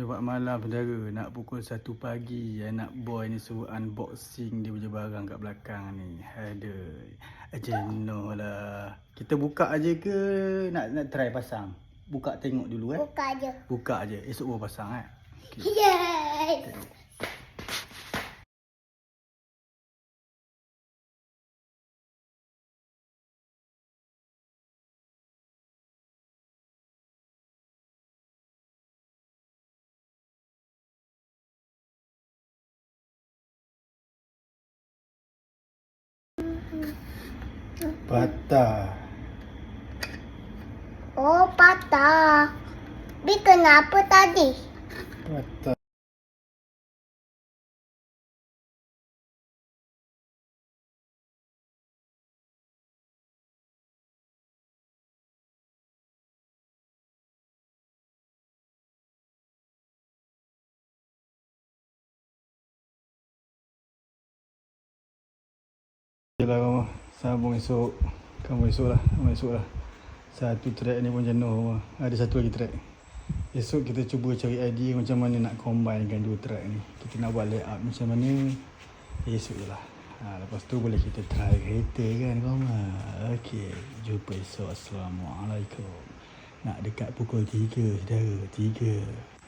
Lewat malam saudara, nak pukul 1 pagi anak boy ni suruh unboxing dia punya barang kat belakang ni. Aduh, jenuh lah. Kita buka aje ke nak try pasang? Buka tengok dulu Buka aje. Buka aje, esok baru pasang Okay. Yes. Patah. Oh, patah. Bi kenapa tadi? Patah. Yelah kamu, sambung esok. Kamu esok lah. Satu track ni pun jenuh. Ada satu lagi track. Esok kita cuba cari idea macam mana nak combinekan dua track ni. Kita nak buat layout macam mana. Esok je lah. Lepas tu boleh kita try kereta kan kamu. Okey, jumpa esok. Assalamualaikum. Nak dekat pukul 3 saudara. 3.